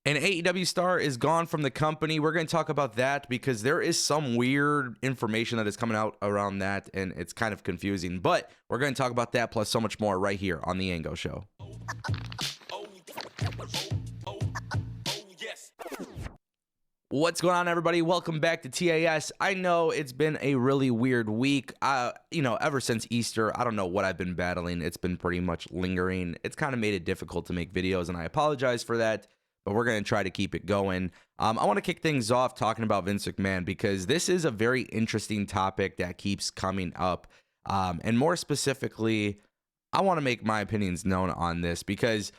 An AEW star is gone from the company. We're going to talk about that because there is some weird information that is coming out around that, and it's kind of confusing. But we're going to talk about that plus so much more right here on the Ango Show. What's going on, everybody? Welcome back to TAS. I know it's been a really weird week. Ever since Easter, I don't know what I've been battling. It's been pretty much lingering. It's kind of made it difficult to make videos, and I apologize for that. But we're going to try to keep it going. I want to kick things off talking about Vince McMahon because this is a very interesting topic that keeps coming up. And more specifically, I want to make my opinions known on this because,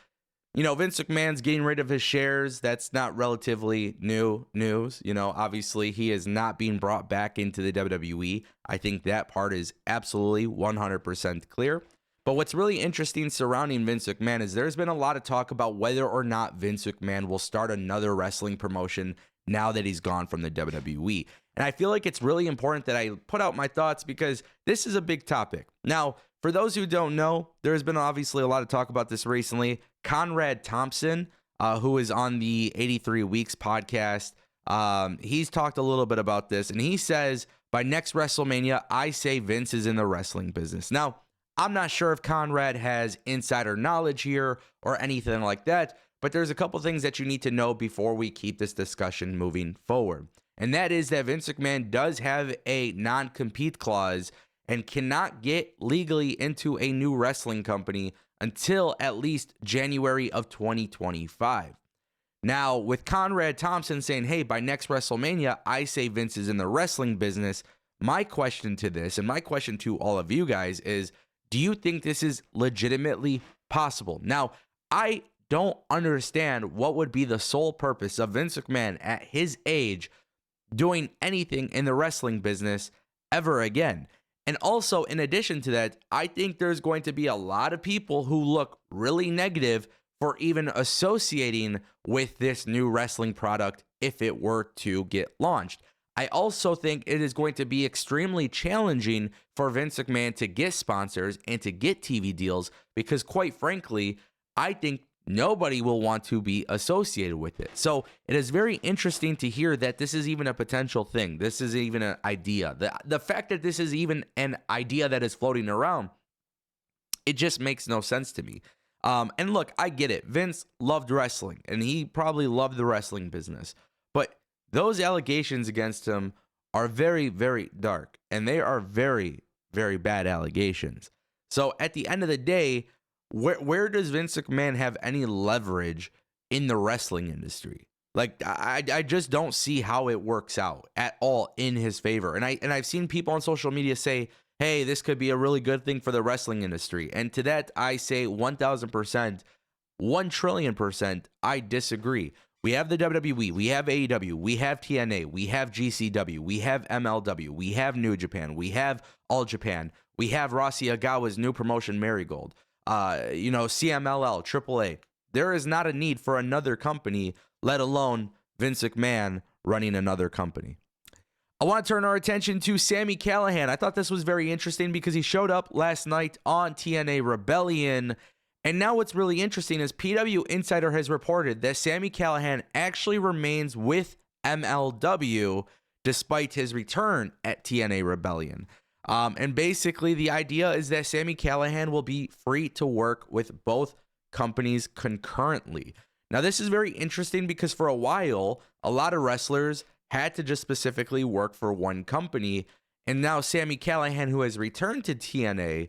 Vince McMahon's getting rid of his shares. That's not relatively new news. Obviously, he is not being brought back into the WWE. I think that part is absolutely 100% clear. But what's really interesting surrounding Vince McMahon is there's been a lot of talk about whether or not Vince McMahon will start another wrestling promotion now that he's gone from the WWE. And I feel like it's really important that I put out my thoughts because this is a big topic. Now, for those who don't know, there's been obviously a lot of talk about this recently. Conrad Thompson, who is on the 83 Weeks podcast, he's talked a little bit about this. And he says, by next WrestleMania, I say Vince is in the wrestling business. Now, I'm not sure if Conrad has insider knowledge here or anything like that, but there's a couple things that you need to know before we keep this discussion moving forward. And that is that Vince McMahon does have a non-compete clause and cannot get legally into a new wrestling company until at least January of 2025. Now, with Conrad Thompson saying, hey, by next WrestleMania, I say Vince is in the wrestling business, my question to this, and my question to all of you guys is, do you think this is legitimately possible? Now, I don't understand what would be the sole purpose of Vince McMahon at his age doing anything in the wrestling business ever again. And also, in addition to that, I think there's going to be a lot of people who look really negative for even associating with this new wrestling product if it were to get launched. I also think it is going to be extremely challenging for Vince McMahon to get sponsors and to get TV deals because, quite frankly, I think nobody will want to be associated with it. So it is very interesting to hear that this is even a potential thing. This is even an idea. The fact that this is even an idea that is floating around, it just makes no sense to me. And look, I get it. Vince loved wrestling, and he probably loved the wrestling business. But those allegations against him are very, very dark, and they are very, very bad allegations. So at the end of the day, where does Vince McMahon have any leverage in the wrestling industry? Like, I just don't see how it works out at all in his favor. And I've seen people on social media say, hey, this could be a really good thing for the wrestling industry. And to that, I say 1,000%, 1,000,000,000,000%, I disagree. We have the WWE, we have AEW, we have TNA, we have GCW, we have MLW, we have New Japan, we have All Japan, we have Rossy Agawa's new promotion, Marigold, CMLL, AAA. There is not a need for another company, let alone Vince McMahon running another company. I want to turn our attention to Sami Callihan. I thought this was very interesting because he showed up last night on TNA Rebellion. And now what's really interesting is PW Insider has reported that Sami Callihan actually remains with MLW despite his return at TNA Rebellion. And basically the idea is that Sami Callihan will be free to work with both companies concurrently. Now this is very interesting because for a while, a lot of wrestlers had to just specifically work for one company. And now Sami Callihan, who has returned to TNA,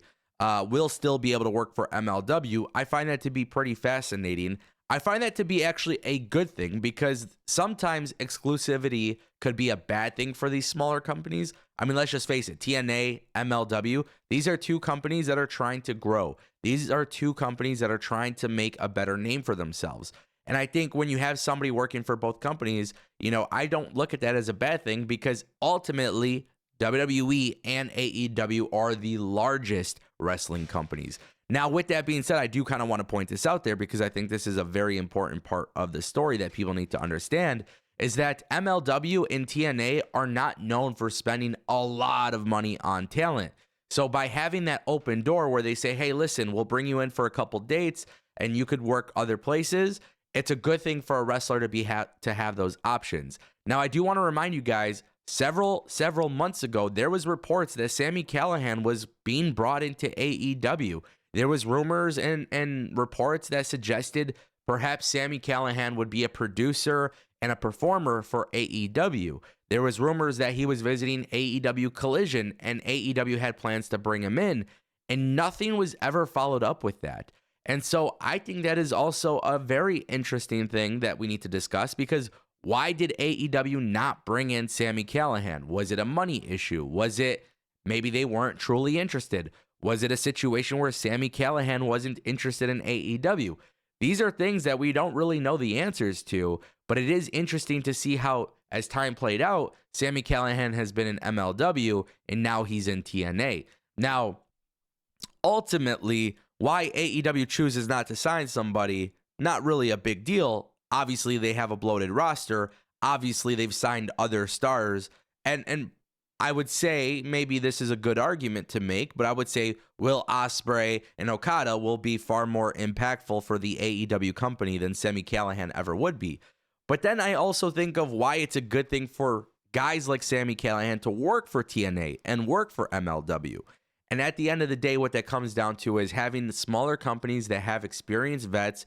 will still be able to work for MLW. I find that to be pretty fascinating. I find that to be actually a good thing because sometimes exclusivity could be a bad thing for these smaller companies. I mean, let's just face it, TNA, MLW, these are two companies that are trying to grow. These are two companies that are trying to make a better name for themselves. And I think when you have somebody working for both companies, I don't look at that as a bad thing because ultimately WWE and AEW are the largest wrestling companies. Now, with that being said, I do kind of want to point this out there because I think this is a very important part of the story that people need to understand, is that MLW and TNA are not known for spending a lot of money on talent. So by having that open door where they say, hey, listen, we'll bring you in for a couple dates and you could work other places, it's a good thing for a wrestler to have those options. Now, I do want to remind you guys, several months ago, there was reports that Sami Callihan was being brought into AEW. There was rumors and reports that suggested perhaps Sami Callihan would be a producer and a performer for AEW. There was rumors that he was visiting AEW Collision and AEW had plans to bring him in, and nothing was ever followed up with that. And so I think that is also a very interesting thing that we need to discuss, because why did AEW not bring in Sami Callihan? Was it a money issue? Was it maybe they weren't truly interested? Was it a situation where Sami Callihan wasn't interested in AEW? These are things that we don't really know the answers to, but it is interesting to see how, as time played out, Sami Callihan has been in MLW and now he's in TNA. Now, ultimately, why AEW chooses not to sign somebody, not really a big deal. Obviously, they have a bloated roster. Obviously, they've signed other stars. And I would say maybe this is a good argument to make, but I would say Will Ospreay and Okada will be far more impactful for the AEW company than Sami Callihan ever would be. But then I also think of why it's a good thing for guys like Sami Callihan to work for TNA and work for MLW. And at the end of the day, what that comes down to is having the smaller companies that have experienced vets,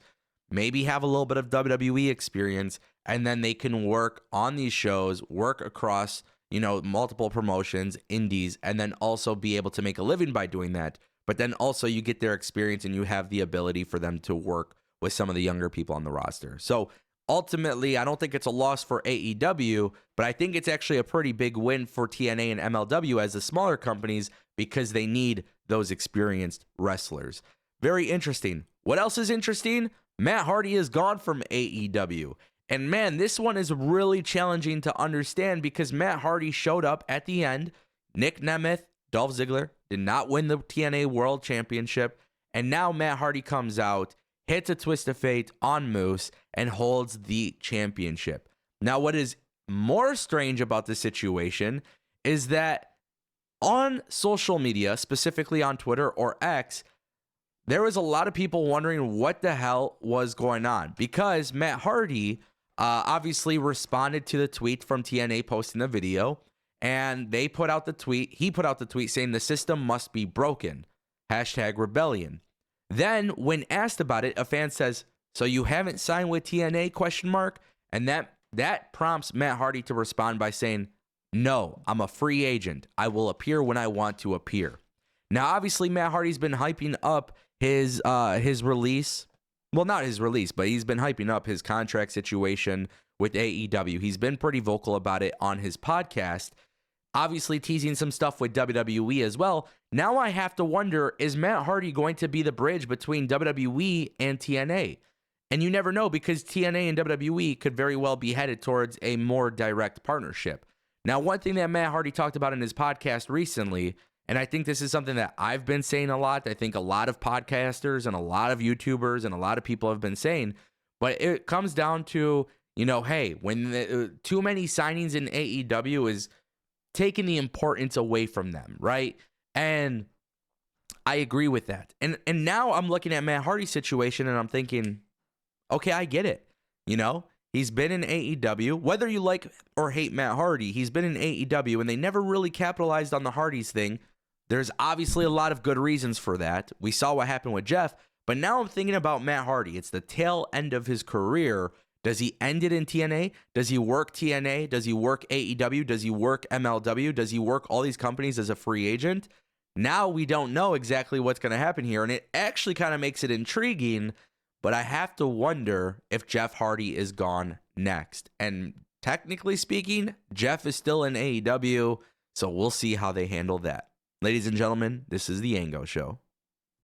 maybe have a little bit of WWE experience, and then they can work on these shows, work across, multiple promotions, indies, and then also be able to make a living by doing that. But then also you get their experience and you have the ability for them to work with some of the younger people on the roster. So ultimately, I don't think it's a loss for AEW, but I think it's actually a pretty big win for TNA and MLW as the smaller companies, because they need those experienced wrestlers. Very interesting. What else is interesting? Matt Hardy is gone from AEW. And man, this one is really challenging to understand, because Matt Hardy showed up at the end. Nick Nemeth, Dolph Ziggler did not win the TNA World Championship. And now Matt Hardy comes out, hits a twist of fate on Moose, and holds the championship. Now, what is more strange about this situation is that on social media, specifically on Twitter or X, there was a lot of people wondering what the hell was going on, because Matt Hardy obviously responded to the tweet from TNA posting the video, and he put out the tweet saying the system must be broken, #rebellion. Then when asked about it, a fan says, "So you haven't signed with TNA?" And that prompts Matt Hardy to respond by saying, "No, I'm a free agent. I will appear when I want to appear." Now, obviously, Matt Hardy's been hyping up his release. Well, not his release, but he's been hyping up his contract situation with AEW. He's been pretty vocal about it on his podcast. Obviously, teasing some stuff with WWE as well. Now I have to wonder, is Matt Hardy going to be the bridge between WWE and TNA? And you never know, because TNA and WWE could very well be headed towards a more direct partnership. Now, one thing that Matt Hardy talked about in his podcast recently, and I think this is something that I've been saying a lot, I think a lot of podcasters and a lot of YouTubers and a lot of people have been saying, but it comes down to, hey, when too many signings in AEW is taking the importance away from them, right? And I agree with that. And now I'm looking at Matt Hardy's situation and I'm thinking, okay, I get it. He's been in AEW. Whether you like or hate Matt Hardy, he's been in AEW, and they never really capitalized on the Hardys thing. There's obviously a lot of good reasons for that. We saw what happened with Jeff, but now I'm thinking about Matt Hardy. It's the tail end of his career. Does he end it in TNA? Does he work TNA? Does he work AEW? Does he work MLW? Does he work all these companies as a free agent? Now we don't know exactly what's going to happen here, and it actually kind of makes it intriguing, but I have to wonder if Jeff Hardy is gone next. And technically speaking, Jeff is still in AEW, so we'll see how they handle that. Ladies and gentlemen, this is the Ango Show.